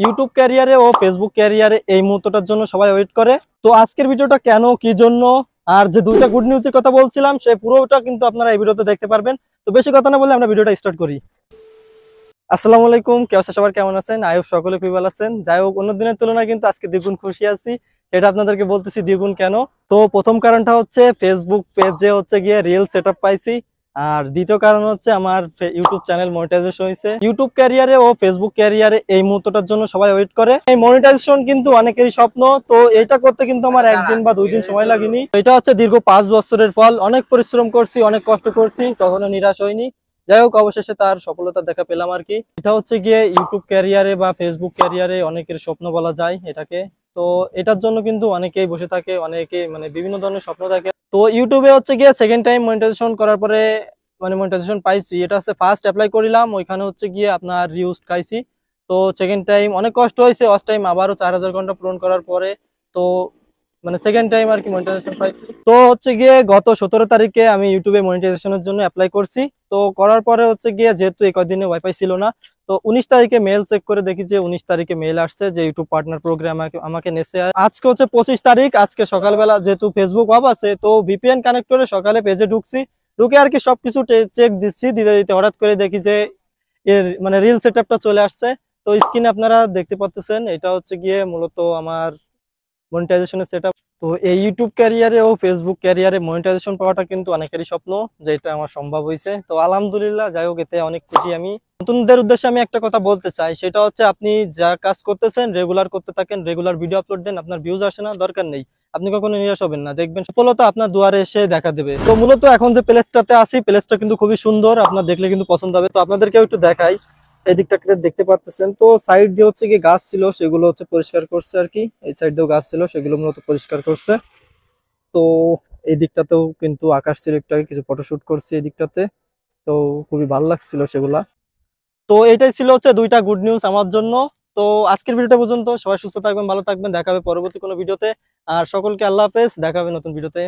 YouTube ক্যারিয়ারে ও Facebook ক্যারিয়ারে এই মুহূর্তটার জন্য সবাই ওয়েট করে। তো আজকের ভিডিওটা কেন, কি জন্য, আর যে দুইটা গুড নিউজের কথা বলছিলাম সেই পুরোটা কিন্তু আপনারা এই ভিডিওতে দেখতে পারবেন। তো বেশি কথা না বলে আমরা ভিডিওটা স্টার্ট করি। আসসালামু আলাইকুম, কে আছে সবার, কেমন আছেন? আই হোপ সকলে খুবই ভালো আছেন। যাই হোক, অন্য দিনের তুলনায় কিন্তু আজকে দ্বিগুণ খুশি আছি। এটা আপনাদেরকে বলতেছি দ্বিগুণ কেন। তো প্রথম কারণটা হচ্ছে ফেসবুক পেজে হচ্ছে গিয়ে রিল সেটআপ পাইছি। আর দ্বিতীয় কারণ হচ্ছে আমার ইউটিউব চ্যানেল মনিটাইজেশন হয়েছে। ইউটিউব ক্যারিয়ারে ও ফেসবুক ক্যারিয়ারে এই মুহূর্তটার জন্য সবাই ওয়েট করে। এই মনিটাইজেশন কিন্তু অনেকেরই স্বপ্ন। তো এটা করতে কিন্তু আমার একদিন বা 2 দিন সময় লাগেনি। এটা হচ্ছে দীর্ঘ 5 বছরের ফল। অনেক পরিশ্রম করছি, অনেক কষ্ট করছি, কখনো নিরাশ হয়নি। যাই হোক, অবশেষে তার সফলতা দেখা পেলাম আর কি। এটা হচ্ছে গিয়ে ইউটিউব ক্যারিয়ারে বা ফেসবুক ক্যারিয়ারে অনেকের স্বপ্ন বলা যায় এটাকে। তো এটার জন্য কিন্তু অনেকেই বসে থাকে, অনেকে মানে বিভিন্ন ধরনের স্বপ্ন থাকে। তো ইউটিউবে হচ্ছে গিয়ে সেকেন্ড টাইম মনিটাইজেশন করার পরে মানে মনিটাইজেশন পাইছি। এটা হচ্ছে ফার্স্ট অ্যাপ্লাই করিলাম, ওইখানে হচ্ছে গিয়ে আপনার রিউজ খাইছি। তো সেকেন্ড টাইম অনেক কষ্ট হয়েছে, ফার্স্ট টাইম আবারও 4000 ঘন্টা পূরণ করার পরে তো মানে সেকেন্ড টাইম আর কি মনিটাইজেশন পাইছি। তো হচ্ছে গিয়ে গত 17 তারিখে আমি ইউটিউবে মনিটাইজেশনের জন্য অ্যাপ্লাই করছি। তো করার পরে হচ্ছে গিয়ে যেহেতু এই কদিনে ওয়াইফাই ছিল না, তো 19 তারিখে মেল চেক করে দেখি যে 19 তারিখে মেল আসছে যে ইউটিউব পার্টনার প্রোগ্রাম আমাকে নেছে। আজকে হচ্ছে 25 তারিখ। আজকে সকালবেলা যেহেতু ফেসবুক অফ আছে, তো ভিপিএন কানেক্ট করে সকালে পেজে ঢুকছি। ঢুকে আর কি সবকিছু চেক দিচ্ছি, দিতে দিতে হঠাৎ করে দেখি যে এর মানে রিল সেটআপটা চলে আসছে। তো স্ক্রিনে আপনারা দেখতে পাচ্ছেন, এটা হচ্ছে গিয়ে মূলত আমার মনিটাইজেশনের সেটআপ। তো এই ইউটিউব ক্যারিয়ারে ও ফেসবুক ক্যারিয়ারে মনিটাইজেশন পাওয়াটা কিন্তু অনেকেরই স্বপ্ন, যেটা আমার সম্ভব হয়েছে। তো আলহামদুলিল্লাহ, যাই হোক, এতে অনেক খুশি আমি। নতুনদের উদ্দেশ্যে আমি একটা কথা বলতে চাই, সেটা হচ্ছে আপনি যা কাজ করতেছেন রেগুলার করতে থাকেন, রেগুলার ভিডিও আপলোড দেন। আপনার ভিউজ আসে না, দরকার নেই, আপনি কখনো নিরাশ হবেন না, দেখবেন সফলতা আপনার দুয়ারে এসে দেখা দেবে। তো মূলত এখন যে প্লেসটাতে আছি, প্লেসটা কিন্তু খুবই সুন্দর, আপনার দেখলে কিন্তু পছন্দ হবে। তো আপনাদেরকেও একটু দেখাই। এই দিকটাকে দেখতে পাচ্ছেন, তো সাইড দিয়ে হচ্ছে কি গাছ ছিল, সেগুলো হচ্ছে পরিষ্কার করছে আর কি। এই সাইড দিয়েও গাছ ছিল, সেগুলো মূলত পরিষ্কার করছে। তো এই দিকটাতেও কিন্তু আকাশ ছিল, একটু আগে কিছু ফটোশুট করছি এই দিকটাতে। তো খুবই ভালো লাগছিল সেগুলা। তো এটাই ছিল হচ্ছে দুইটা গুড নিউজ আমার জন্য। তো আজকের ভিডিওটা পর্যন্ত। সবাই সুস্থ থাকবেন, ভালো থাকবেন, দেখা হবে পরবর্তী কোনো ভিডিওতে। আর সকলকে আল্লাহ হাফেজ, দেখা হবে নতুন ভিডিওতে।